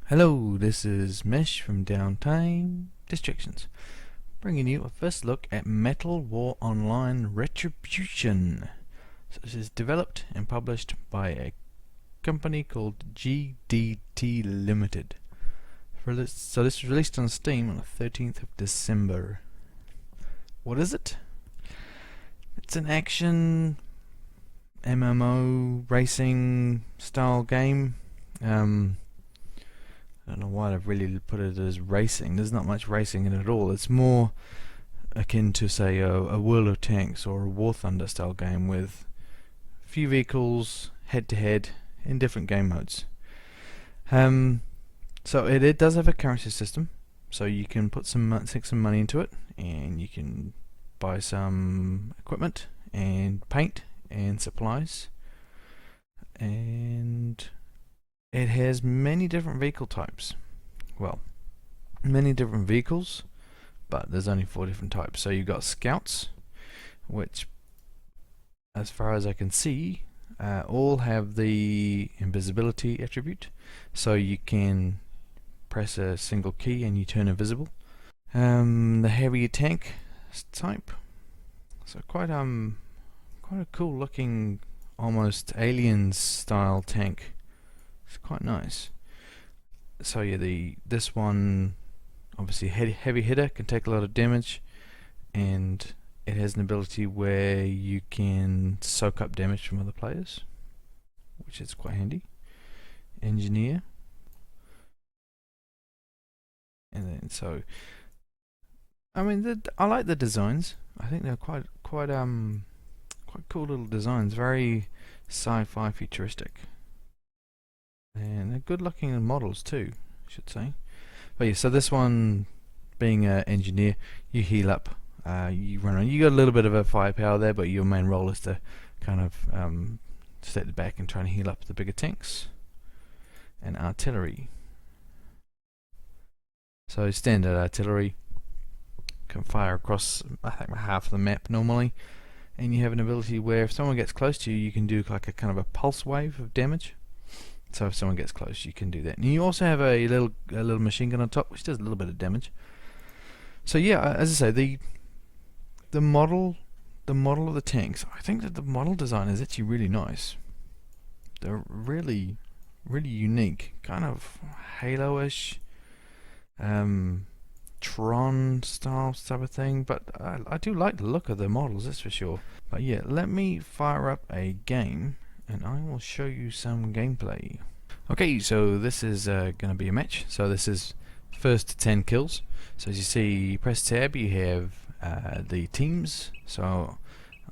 Hello, this is Mesh from Downtime Distractions, bringing you a first look at Metal War Online Retribution. So this is developed and published by a company called GDT Limited. So this was released on Steam on the 13th of December. What is it? It's an action MMO racing style game. I don't know why I've really put it as racing. There's not much racing in it at all. It's more akin to, say, a World of Tanks or a War Thunder style game with a few vehicles head-to-head in different game modes. So it does have a currency system, so you can put stick some money into it, and you can buy some equipment and paint and supplies, and it has many different vehicle types. Well, many different vehicles, but there's only 4 different types. So you've got scouts, which, as far as I can see, all have the invisibility attribute. So you can press a single key and you turn invisible. The heavy tank type. So quite a cool looking, almost aliens style tank. It's quite nice. So yeah, this one obviously heavy hitter, can take a lot of damage, and it has an ability where you can soak up damage from other players, which is quite handy. Engineer, and then so I mean I like the designs. I think they're quite cool little designs, very sci-fi futuristic. And they're good looking models too, I should say. But yeah, so this one, being an engineer, you heal up, you run around. You got a little bit of a firepower there, but your main role is to kind of step back and try and heal up the bigger tanks. And artillery. So standard artillery can fire across, I think, half of the map normally. And you have an ability where if someone gets close to you, you can do like a kind of a pulse wave of damage. So if someone gets close, you can do that. And you also have a little machine gun on top, which does a little bit of damage. So yeah, as I say, the model of the tanks, I think that the model design is actually really nice. They're really unique, kind of Halo-ish, Tron style type of thing. But I do like the look of the models, that's for sure. But yeah, let me fire up a game, and I will show you some gameplay. Okay, so this is going to be a match. So this is first to 10 kills. So as you see, you press tab, you have the teams. So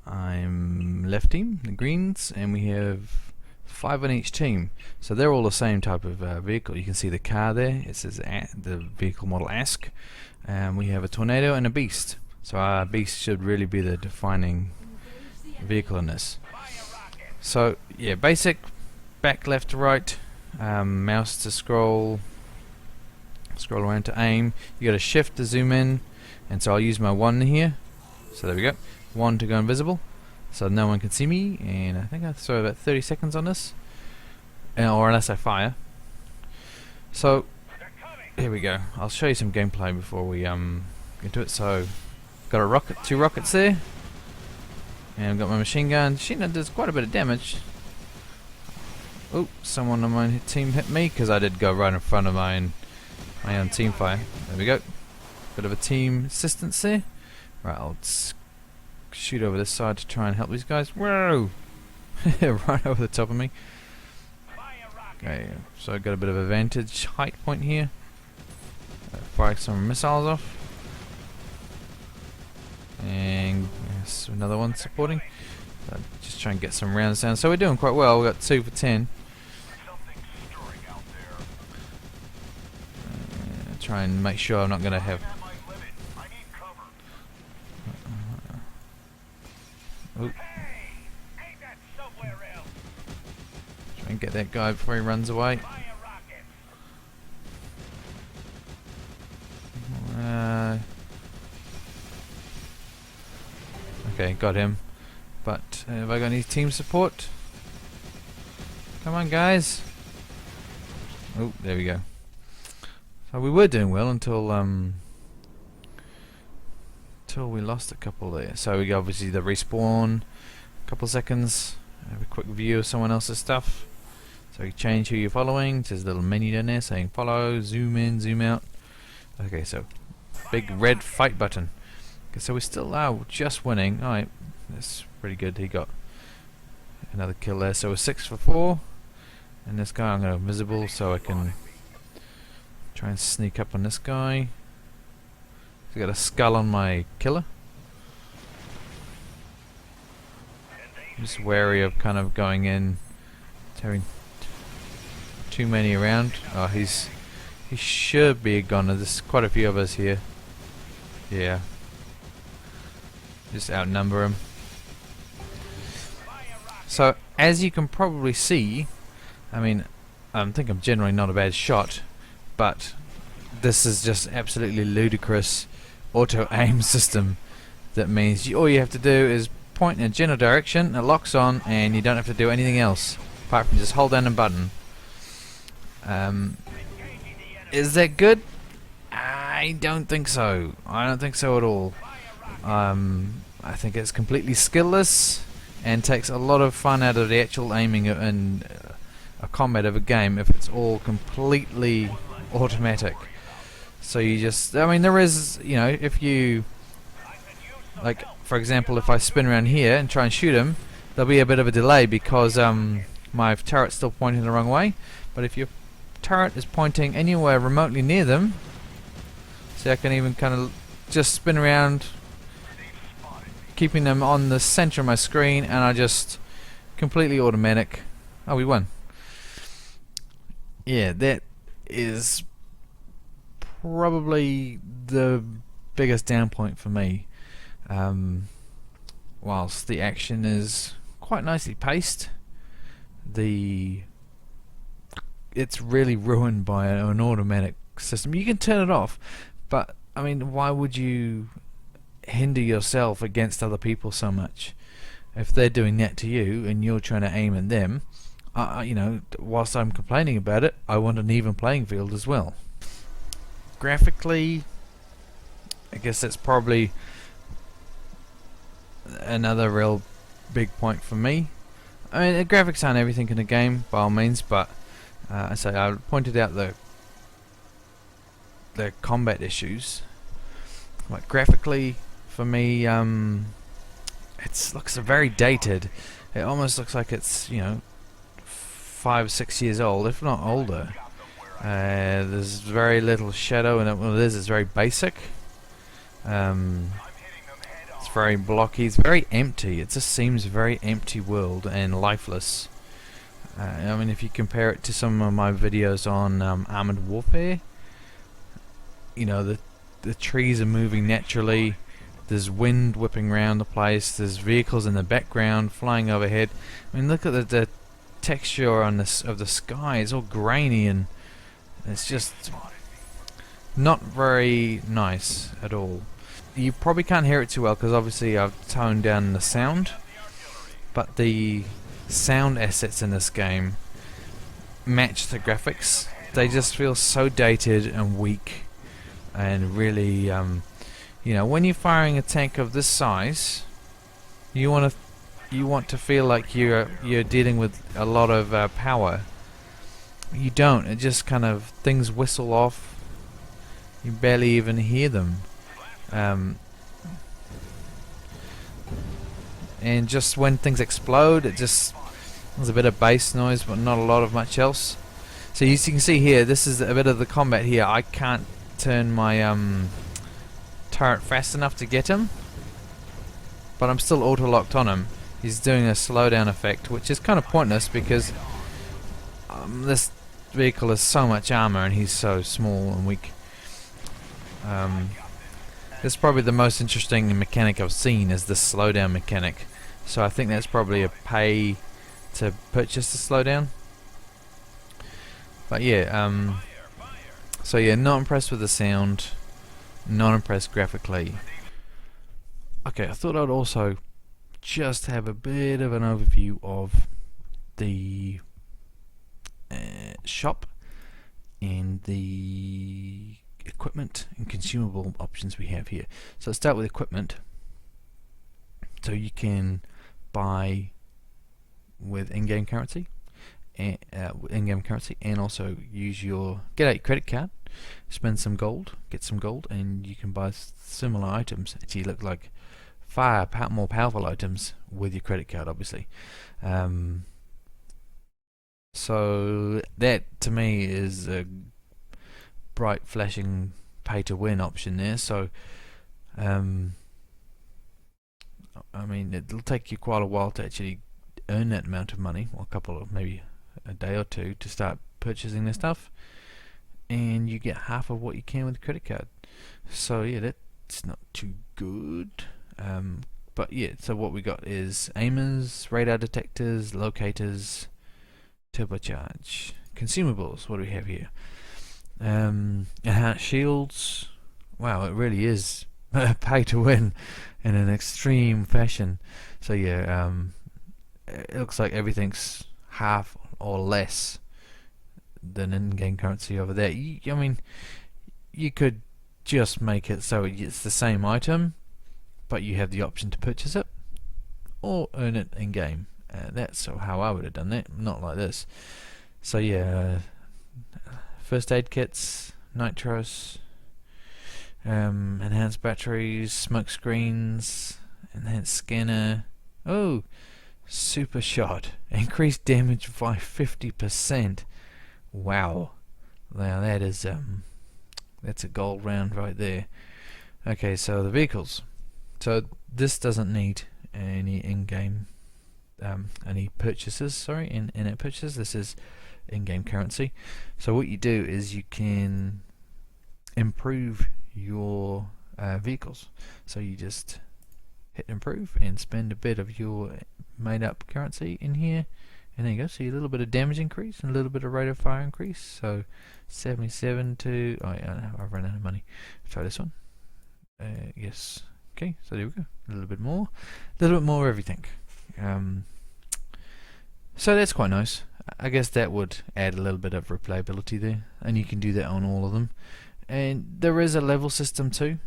I'm left team, the greens, and we have 5 on each team. So they're all the same type of vehicle. You can see the car there. It says the vehicle model Ask. And we have a tornado and a beast. So our beast should really be the defining vehicle in this. So yeah, basic, back, left to right, mouse to scroll around to aim. You got a shift to zoom in, and so I'll use my 1 here. So there we go, 1 to go invisible, so no one can see me. And I think I throw about 30 seconds on this, or unless I fire. So here we go. I'll show you some gameplay before we get into it. So got a rocket, 2 rockets there. And I've got my machine gun. Machine gun does quite a bit of damage. Oh, someone on my team hit me because I did go right in front of my own team fire. There we go. Bit of a team assistance there. Right, I'll shoot over this side to try and help these guys. Whoa! Right over the top of me. Okay, so I got a bit of a vantage height point here. Fire some missiles off. And yes, another one supporting. Just try and get some rounds down. So we're doing quite well. We got 2 for 10. Try and make sure I'm not going to have. Try and get that guy before he runs away. Okay, got him. But have I got any team support? Come on, guys. Oh, there we go. So we were doing well until we lost a couple there. So we obviously the respawn, a couple seconds, have a quick view of someone else's stuff. So you change who you're following. There's a little menu down there saying follow, zoom in, zoom out. Okay, so big red fight button. Okay, so we still are just winning. Alright, that's pretty good. He got another kill there. So we're 6 for 4. And this guy I'm going to invisible so I can try and sneak up on this guy. I got a skull on my killer. I'm just wary of kind of going in, having too many around. Oh, he should be a goner. There's quite a few of us here. Yeah. Just outnumber him. So, as you can probably see, I mean, I think I'm generally not a bad shot, but this is just absolutely ludicrous auto-aim system. That means all you have to do is point in a general direction, it locks on, and you don't have to do anything else apart from just hold down a button. Is that good? I don't think so. I don't think so at all. I think it's completely skillless and takes a lot of fun out of the actual aiming and a combat of a game if it's all completely automatic. So you just, I mean, there is, you know, if you, like, for example, if I spin around here and try and shoot him, there'll be a bit of a delay because my turret's still pointing the wrong way. But if your turret is pointing anywhere remotely near them, see, I can even kind of just spin around, keeping them on the center of my screen, and I just completely automatic. Oh, we won. Yeah, that is probably the biggest down point for me. Whilst the action is quite nicely paced, it's really ruined by an automatic system. You can turn it off, but I mean, why would you hinder yourself against other people so much? If they're doing that to you and you're trying to aim at them, you know, whilst I'm complaining about it, I want an even playing field as well. Graphically, I guess that's probably another real big point for me. I mean, the graphics aren't everything in the game, by all means, but I pointed out the combat issues. Like, graphically, for me, it looks very dated. It almost looks like it's, you know, 5-6 years old, if not older. There's very little shadow in it. Well, it's very basic. It's very blocky. It's very empty. It just seems a very empty world and lifeless. I mean, if you compare it to some of my videos on Armored Warfare, you know, the trees are moving naturally. There's wind whipping around the place. There's vehicles in the background flying overhead. I mean, look at the texture on of the sky. It's all grainy and it's just not very nice at all. You probably can't hear it too well because obviously I've toned down the sound, but the sound assets in this game match the graphics. They just feel so dated and weak and really, you know, when you're firing a tank of this size, you want to feel like you're dealing with a lot of power. You don't. It just kind of, things whistle off. You barely even hear them. And just when things explode, there's a bit of bass noise, but not a lot of much else. So you can see here, this is a bit of the combat here. I can't turn my turret fast enough to get him, but I'm still auto-locked on him. He's doing a slowdown effect, which is kind of pointless because this vehicle has so much armor and he's so small and weak. It's probably the most interesting mechanic I've seen is the slowdown mechanic. So I think that's probably a pay to purchase the slowdown. But yeah, so yeah, not impressed with the sound, not impressed graphically. Okay, I thought I'd also just have a bit of an overview of the shop and the equipment and consumable options we have here. So let's start with equipment. So you can buy with in-game currency, and also use your get a credit card, spend some gold, get some gold, and you can buy similar items. Actually, look like far more powerful items with your credit card, obviously. So that to me is a bright flashing pay-to-win option there. So I mean, it'll take you quite a while to actually earn that amount of money, or maybe a day or two to start purchasing this stuff, and you get half of what you can with a credit card. So yeah, that's not too good. But yeah, so what we got is aimers, radar detectors, locators, turbocharge, consumables. What do we have here? Enhanced shields. Wow, it really is pay to win in an extreme fashion. So yeah, it looks like everything's half or less than in-game currency over there. I mean, you could just make it so it's the same item, but you have the option to purchase it or earn it in-game. That's how I would have done that, not like this. So yeah, first aid kits, nitros, enhanced batteries, smoke screens, enhanced scanner. Oh, super shot, increased damage by 50%. Wow, now that is that's a gold round right there. Okay, so the vehicles. So this doesn't need any in-game any purchases. Sorry, in-app purchases. This is in-game currency. So what you do is you can improve your vehicles. So you just hit improve and spend a bit of your made up currency in here, and there you go. See a little bit of damage increase and a little bit of rate of fire increase. So 77 to I've run out of money. Try this one. Yes. Okay, so there we go. A little bit more everything. So that's quite nice. I guess that would add a little bit of replayability there, and you can do that on all of them. And there is a level system too.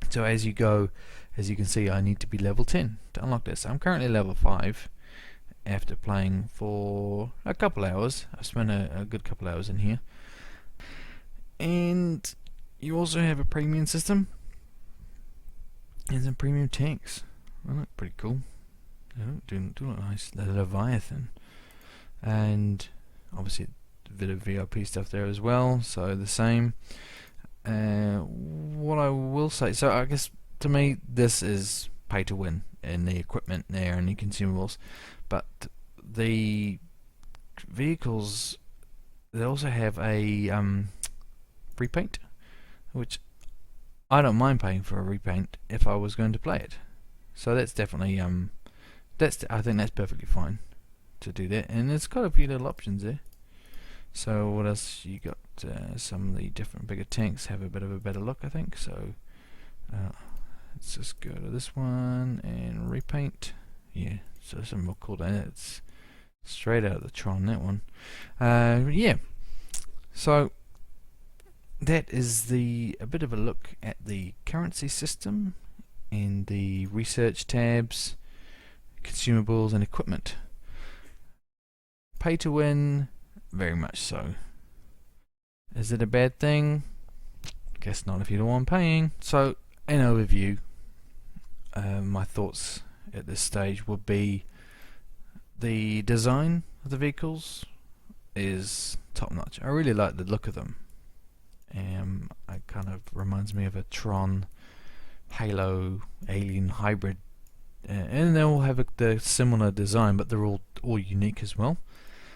So as you go, as you can see, I need to be level 10 to unlock this. I'm currently level 5 after playing for a couple hours. I spent a good couple hours in here. And you also have a premium system and some premium tanks. They look pretty cool. They do look nice. The Leviathan, and obviously a bit of VIP stuff there as well. So the same. What I will say, so I guess to me this is pay to win in the equipment there and the consumables, but the vehicles, they also have a repaint, which I don't mind paying for a repaint if I was going to play it. So that's definitely I think that's perfectly fine to do that, and it's got a few little options there. So what else you got? Some of the different bigger tanks have a bit of a better look, I think. So let's just go to this one and repaint. Yeah, so some more cool than it's straight out of the Tron, that one. Yeah, so that is a bit of a look at the currency system in the research tabs, consumables and equipment. Pay to win, very much so. Is it a bad thing? Guess not if you don't want paying. So, an overview, my thoughts at this stage would be the design of the vehicles is top notch. I really like the look of them. It kind of reminds me of a Tron, Halo, Alien hybrid, and they all have the similar design, but they're all unique as well.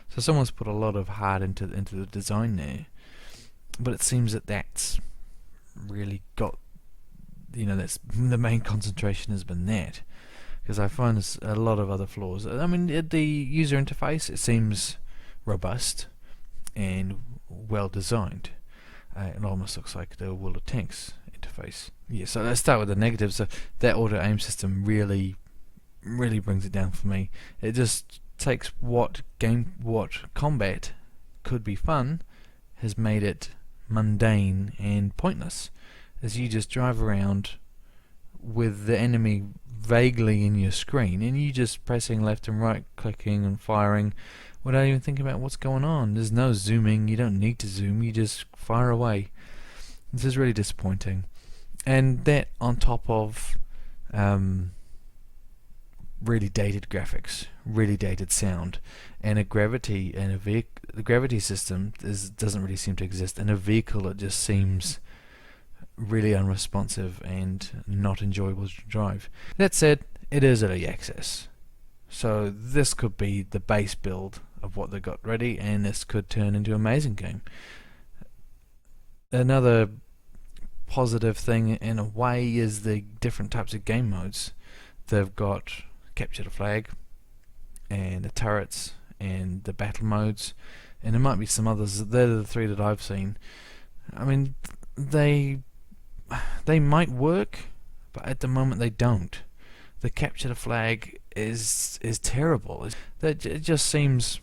So someone's put a lot of heart into the design there, but it seems that that's really got, that's the main concentration has been that, because I find there's a lot of other flaws. I mean, the user interface, it seems robust and well designed. It almost looks like the World of Tanks interface. Yeah, so let's start with the negatives. So that auto aim system really brings it down for me. It just takes what combat could be fun, has made it mundane and pointless, as you just drive around with the enemy vaguely in your screen and you just pressing left and right, clicking and firing without even thinking about what's going on. There's no zooming, you don't need to zoom, you just fire away. This is really disappointing. And that on top of really dated graphics, really dated sound, and a gravity and the gravity system doesn't really seem to exist, and a vehicle that just seems really unresponsive and not enjoyable to drive. That said, it is early access, so this could be the base build of what they got ready, and this could turn into an amazing game. Another positive thing in a way is the different types of game modes. They've got capture the flag and the turrets and the battle modes, and there might be some others. They're the three that I've seen. I mean, they might work, but at the moment they don't. The capture the flag is terrible. It just seems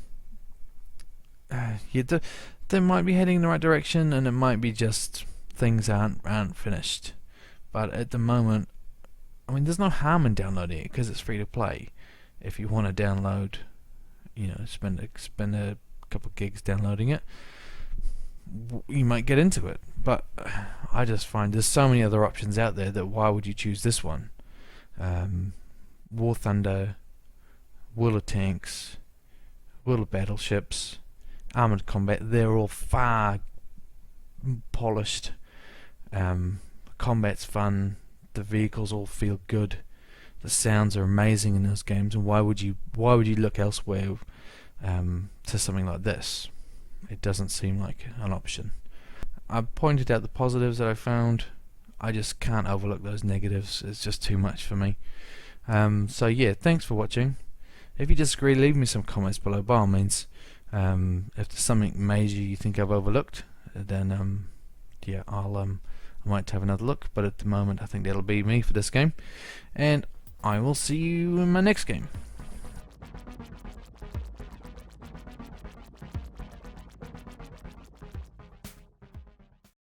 they might be heading in the right direction, and it might be just things aren't finished. But at the moment, I mean, there's no harm in downloading it because it's free to play. If you want to download, spend a couple of gigs downloading it, you might get into it. But I just find there's so many other options out there that why would you choose this one? War Thunder, World of Tanks, World of Battleships, Armored Combat, they're all far polished. Combat's fun, the vehicles all feel good, the sounds are amazing in those games, and why would you look elsewhere to something like this? It doesn't seem like an option. I've pointed out the positives that I found. I just can't overlook those negatives. It's just too much for me. So yeah, thanks for watching. If you disagree, leave me some comments below by all means. If there's something major you think I've overlooked, then yeah, I might have another look, but at the moment I think that'll be me for this game, and I will see you in my next game.